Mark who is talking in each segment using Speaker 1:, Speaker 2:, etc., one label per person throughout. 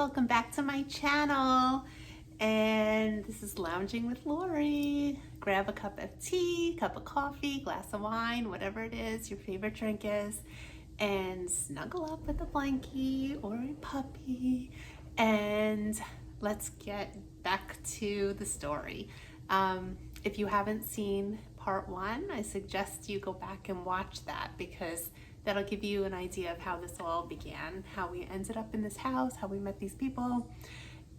Speaker 1: welcome back to my channel. And this is Lounging with Lori. Grab a cup of tea, cup of coffee, glass of wine, whatever it is your favorite drink is, and snuggle up with a blankie or a puppy, and let's get back to the story. If you haven't seen part one, I suggest you go back and watch that, because that'll give you an idea of how this all began, how we ended up in this house, how we met these people,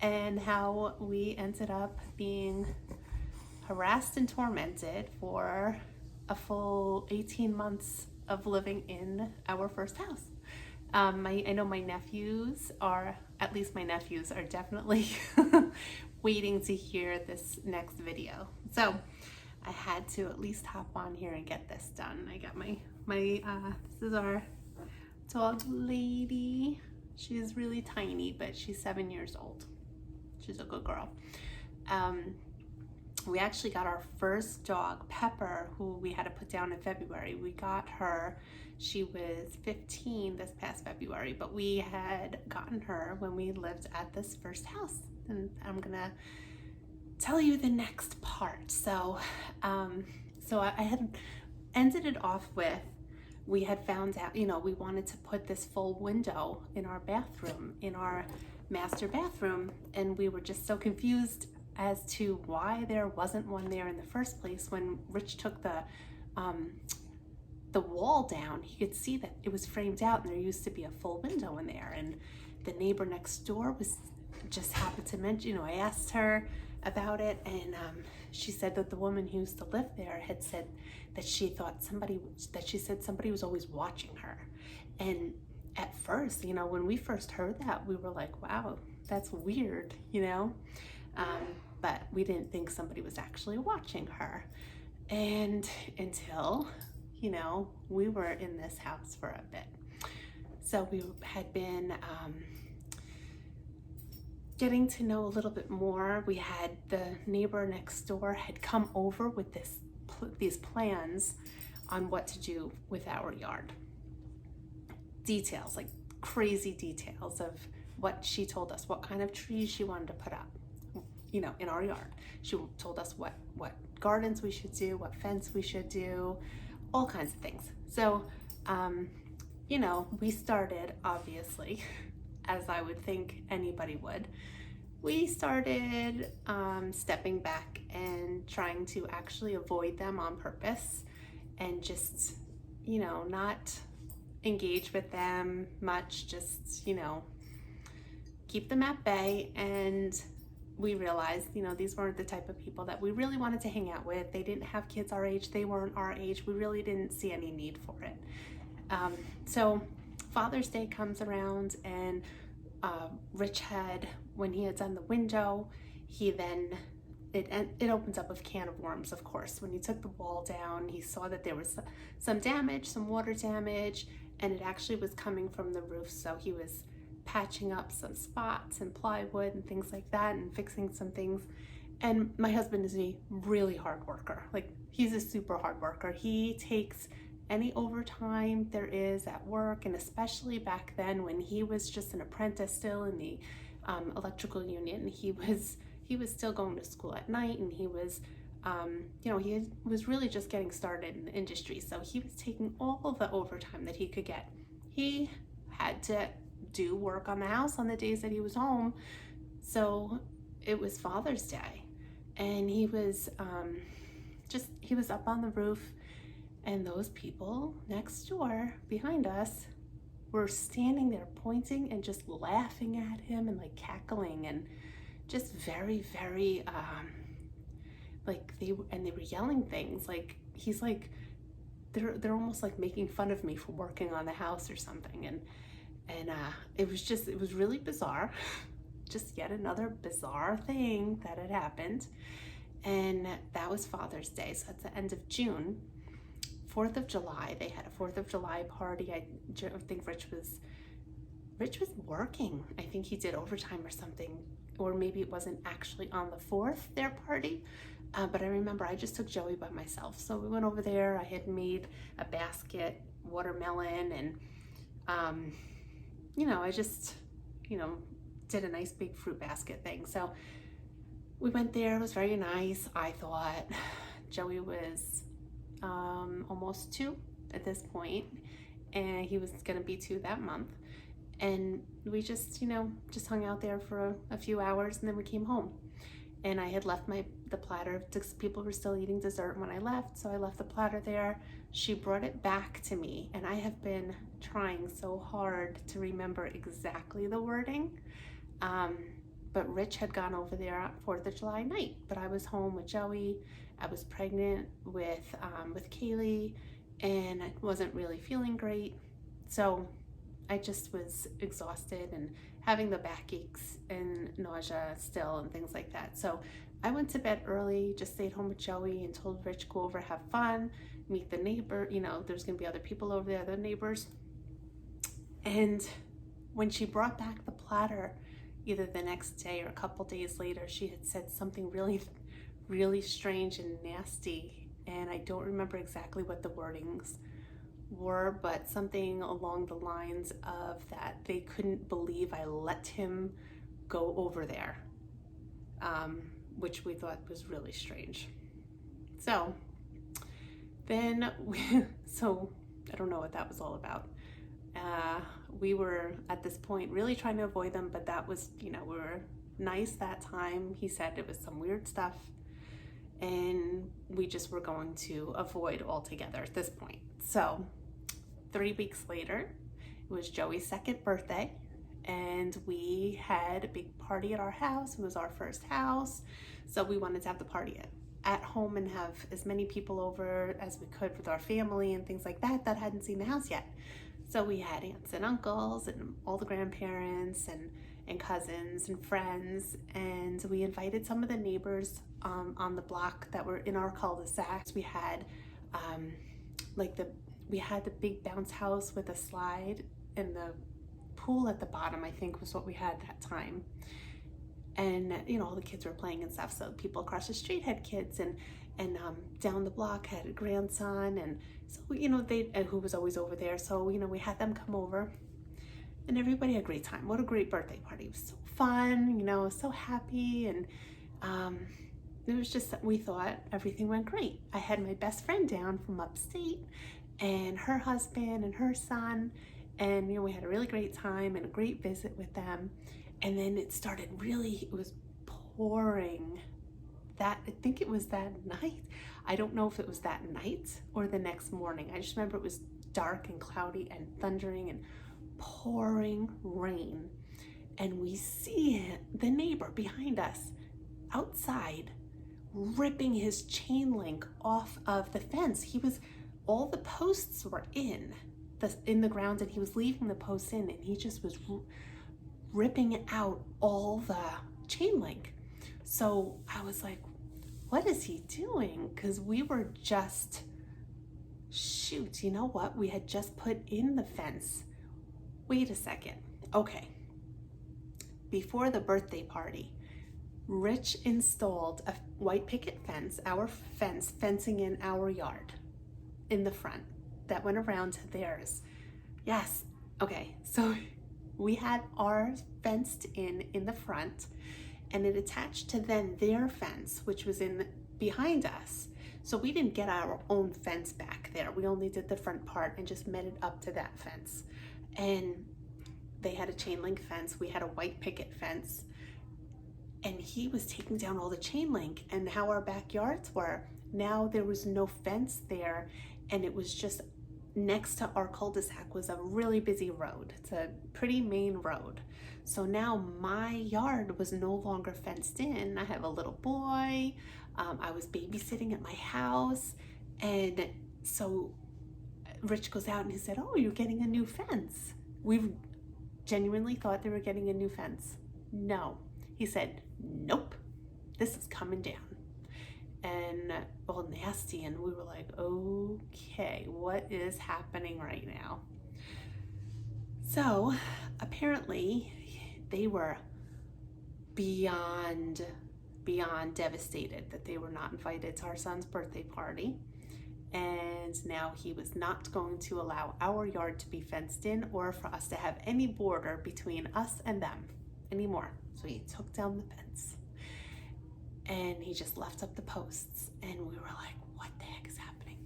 Speaker 1: and how we ended up being harassed and tormented for a full 18 months of living in our first house. I know my nephews are, at least my nephews are definitely waiting to hear this next video. So I had to at least hop on here and get this done. I got this is our dog lady. She's really tiny, but she's 7 years old. She's a good girl. We actually got our first dog, Pepper, who we had to put down in February. We got her, she was 15 this past February, but we had gotten her when we lived at this first house. And I'm gonna tell you the next part. So I had ended it off with, we had found out, we wanted to put this full window in our bathroom, in our master bathroom, and we were just so confused as to why there wasn't one there in the first place. When Rich took the wall down, he could see that it was framed out and there used to be a full window in there. And the neighbor next door just happened to mention, I asked her about it, and she said that the woman who used to live there had said that she thought somebody was always watching her. And at first, when we first heard that, we were like, wow, that's weird, but we didn't think somebody was actually watching her. And until, we were in this house for a bit. So we had been getting to know a little bit more. We had the neighbor next door had come over with these plans on what to do with our yard. Details, like crazy details of what she told us, what kind of trees she wanted to put up, in our yard. She told us what gardens we should do, what fence we should do, all kinds of things. So, we started, obviously, as I would think anybody would, we started stepping back and trying to actually avoid them on purpose, and just, not engage with them much, just, keep them at bay. And we realized, these weren't the type of people that we really wanted to hang out with. They didn't have kids our age. They weren't our age. We really didn't see any need for it. So Father's Day comes around, and Rich when he had done the window, it opens up a can of worms, of course. When he took the wall down, he saw that there was some damage, some water damage, and it actually was coming from the roof. So he was patching up some spots and plywood and things like that, and fixing some things. And my husband is a really hard worker. Like, he's a super hard worker. He takes any overtime there is at work, and especially back then when he was just an apprentice still in the electrical union. He was still going to school at night, and he was he was really just getting started in the industry. So he was taking all of the overtime that he could get. He had to do work on the house on the days that he was home. So it was Father's Day, and he was up on the roof, and those people next door behind us were standing there pointing and just laughing at him and like cackling, and just very, very they were yelling things like, he's like, they're almost like making fun of me for working on the house or something. And it was really bizarre. Just yet another bizarre thing that had happened. And that was Father's Day. So at the end of June, 4th of July, they had a 4th of July party. I think Rich was working. I think he did overtime or something, or maybe it wasn't actually on the 4th, their party. But I remember I just took Joey by myself. So we went over there. I had made a basket, watermelon, and I just, did a nice big fruit basket thing. So we went there. It was very nice. I thought Joey was almost 2 at this point, and he was going to be 2 that month. And we just, just hung out there for a few hours, and then we came home. And I had left the platter. People were still eating dessert when I left, so I left the platter there. She brought it back to me, and I have been trying so hard to remember exactly the wording. But Rich had gone over there on 4th of July night, but I was home with Joey. I was pregnant with Kaylee, and I wasn't really feeling great. So I just was exhausted and having the backaches and nausea still and things like that. So I went to bed early, just stayed home with Joey and told Rich, go over, have fun, meet the neighbor. There's going to be other people over there, the neighbors. And when she brought back the platter, either the next day or a couple days later, she had said something really, really strange and nasty. And I don't remember exactly what the wordings were, but something along the lines of that they couldn't believe I let him go over there, which we thought was really strange. So then so I don't know what that was all about. We were at this point really trying to avoid them, but that was, we were nice that time. He said it was some weird stuff, and we just were going to avoid altogether at this point. So 3 weeks later, it was Joey's 2nd birthday, and we had a big party at our house. It was our first house, so we wanted to have the party at home and have as many people over as we could with our family and things like that hadn't seen the house yet. So we had aunts and uncles and all the grandparents and cousins and friends, and we invited some of the neighbors on the block that were in our cul-de-sac. We had we had the big bounce house with a slide, and the pool at the bottom, I think, was what we had that time. And all the kids were playing and stuff, so people across the street had kids, and down the block had a grandson, and so who was always over there. So we had them come over, and everybody had a great time. What a great birthday party! It was so fun, so happy, and it was just, we thought everything went great. I had my best friend down from upstate, and her husband and her son, and we had a really great time and a great visit with them. And then it was pouring. I think it was that night. I don't know if it was that night or the next morning. I just remember it was dark and cloudy and thundering and pouring rain. And we see the neighbor behind us outside ripping his chain link off of the fence. All the posts were in the ground, and he was leaving the posts in, and he just was ripping out all the chain link. So I was like, what is he doing? Because we were just, shoot, you know what? We had just put in the fence. Wait a second. Okay. Before the birthday party, Rich installed a white picket fence, our fence, fencing in our yard in the front that went around to theirs. Yes. Okay. So we had ours fenced in the front, and it attached to then their fence, which was behind us. So we didn't get our own fence back there. We only did the front part and just met it up to that fence. And they had a chain link fence. We had a white picket fence. And he was taking down all the chain link, and how our backyards were. Now there was no fence there, and it was just next to our cul-de-sac was a really busy road. It's a pretty main road. So now my yard was no longer fenced in. I have a little boy. I was babysitting at my house. And so Rich goes out and he said, oh, you're getting a new fence. We genuinely thought they were getting a new fence. No. He said, nope, this is coming down. And all nasty, and we were like, okay, what is happening right now? So apparently they were beyond devastated that they were not invited to our son's birthday party, and now he was not going to allow our yard to be fenced in or for us to have any border between us and them. anymore. So he took down the fence and he just left up the posts, and we were like, what the heck is happening?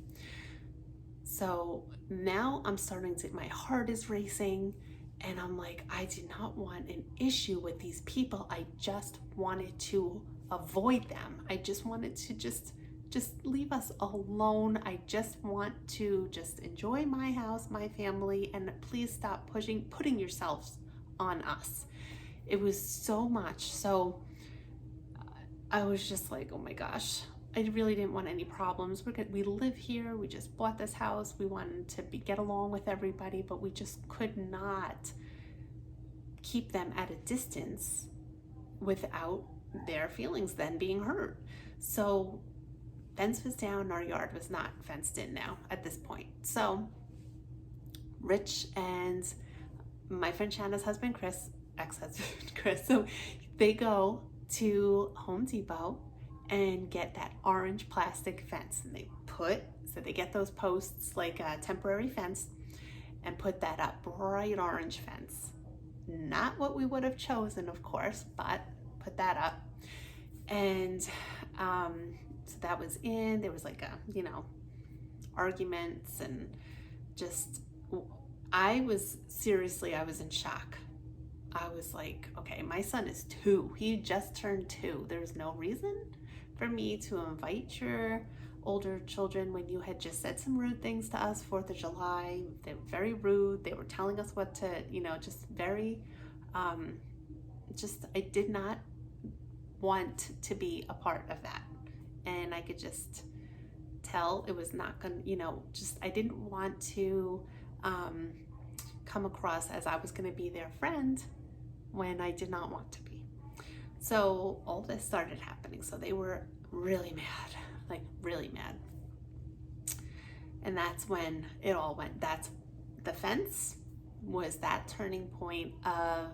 Speaker 1: So now I'm starting to, my heart is racing, and I'm like, I did not want an issue with these people. I just wanted to avoid them. I just wanted to just leave us alone. I just want to just enjoy my house, my family, and please stop putting yourselves on us. It was so much. So I was just like, oh my gosh, I really didn't want any problems. We live here. We just bought this house. We wanted to get along with everybody, but we just could not keep them at a distance without their feelings then being hurt. So fence was down. Our yard was not fenced in now at this point. So Rich and my friend Shanna's husband, Chris, ex-husband Chris, so they go to Home Depot and get that orange plastic fence, and they get those posts, like a temporary fence, and put that up, bright orange fence. Not what we would have chosen, of course, but put that up. And so that was in, there was like arguments, and just, I was in shock. I was like, okay, my son is 2. He just turned 2. There's no reason for me to invite your older children when you had just said some rude things to us 4th of July. They were very rude. They were telling us what to, just very, I did not want to be a part of that. And I could just tell it was not going to, I didn't want to come across as I was going to be their friend when I did not want to be. So all this started happening. So they were really mad, like really mad. And that's when it all went. That's the fence was that turning point of,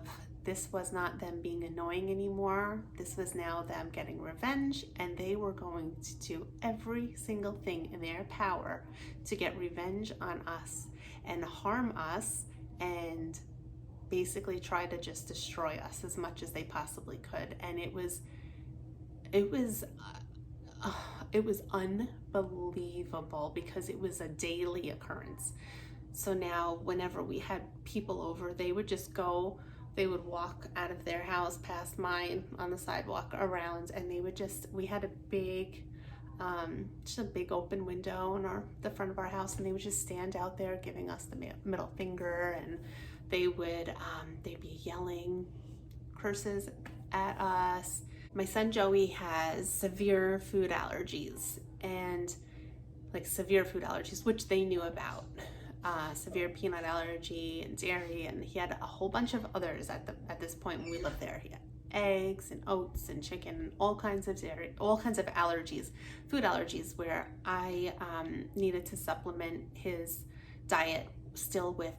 Speaker 1: this was not them being annoying anymore. This was now them getting revenge, and they were going to do every single thing in their power to get revenge on us and harm us and basically try to just destroy us as much as they possibly could. And it was unbelievable, because it was a daily occurrence. So now whenever we had people over, they would walk out of their house past mine on the sidewalk around, and we had a big open window on the front of our house, and they would just stand out there giving us the middle finger, and they'd be yelling curses at us. My son Joey has severe food allergies, which they knew about. Severe peanut allergy and dairy, and he had a whole bunch of others at this point when we lived there. He had eggs and oats and chicken and all kinds of dairy, all kinds of allergies, food allergies, where I needed to supplement his diet still with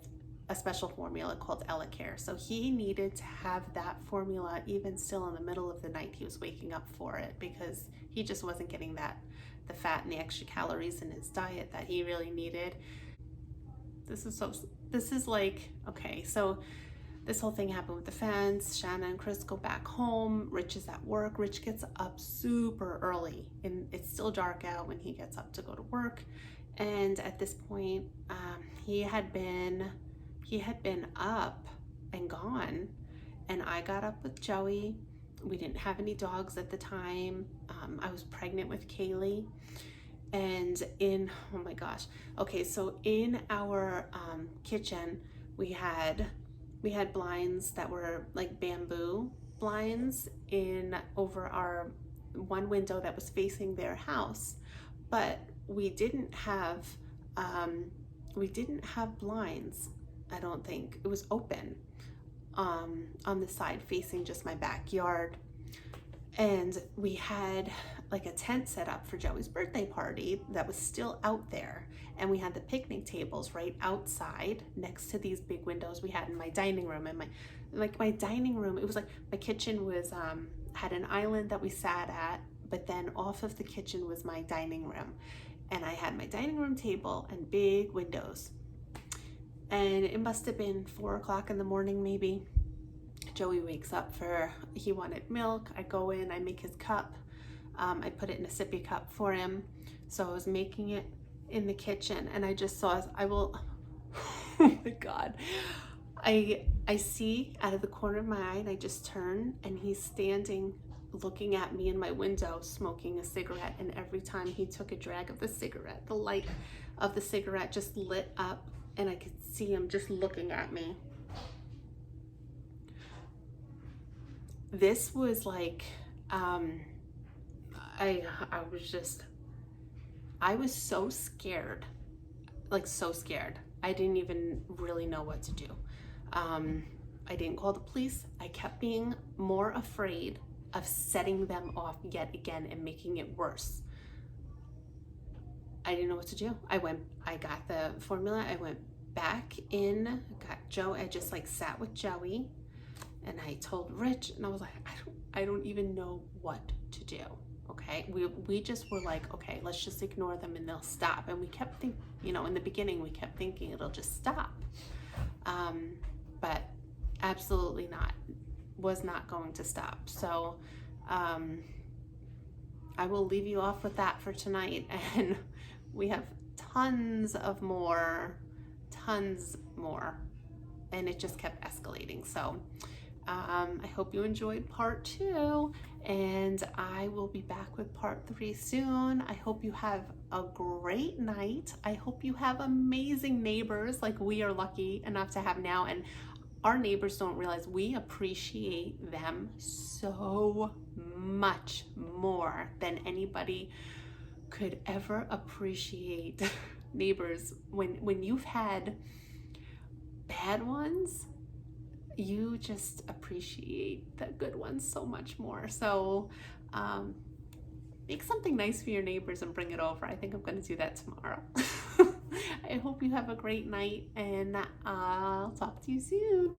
Speaker 1: a special formula called Elecare. So he needed to have that formula even still in the middle of the night. He was waking up for it because he just wasn't getting the fat and the extra calories in his diet that he really needed. This is like, okay, so this whole thing happened with the fence. Shanna and Chris go back home. Rich is at work. Rich gets up super early, and it's still dark out when he gets up to go to work. And at this point, he had been up and gone, and I got up with Joey. We didn't have any dogs at the time. I was pregnant with Kaylee. And oh my gosh. Okay, so in our kitchen, we had blinds that were like bamboo blinds over our one window that was facing their house, but we didn't have blinds. I don't think it was open on the side facing just my backyard. And we had like a tent set up for Joey's birthday party that was still out there. And we had the picnic tables right outside next to these big windows we had in my dining room. And my dining room, it was like my kitchen was, had an island that we sat at, but then off of the kitchen was my dining room. And I had my dining room table and big windows. And it must have been 4 o'clock in the morning maybe. Joey wakes up he wanted milk. I go in, I make his cup. I put it in a sippy cup for him. So I was making it in the kitchen, and I just saw, oh my God. I see out of the corner of my eye, and I just turn, and he's standing looking at me in my window smoking a cigarette. And every time he took a drag of the cigarette, the light of the cigarette just lit up, and I could see him just looking at me. This was like, I was so scared, like so scared. I didn't even really know what to do. I didn't call the police. I kept being more afraid of setting them off yet again and making it worse. I didn't know what to do. I got the formula. I went back in, got Joe. I just like sat with Joey, and I told Rich, and I was like, I don't even know what to do. Okay, we just were like, okay, let's just ignore them and they'll stop. And we kept thinking, in the beginning, we kept thinking it'll just stop. But absolutely not, was not going to stop. So I will leave you off with that for tonight. And we have tons more. And it just kept escalating. So I hope you enjoyed part 2, and I will be back with part 3 soon. I hope you have a great night. I hope you have amazing neighbors like we are lucky enough to have now, and our neighbors don't realize we appreciate them so much more than anybody could ever appreciate neighbors. When you've had bad ones, you just appreciate the good ones so much more. So make something nice for your neighbors and bring it over. I think I'm going to do that tomorrow. I hope you have a great night, and I'll talk to you soon.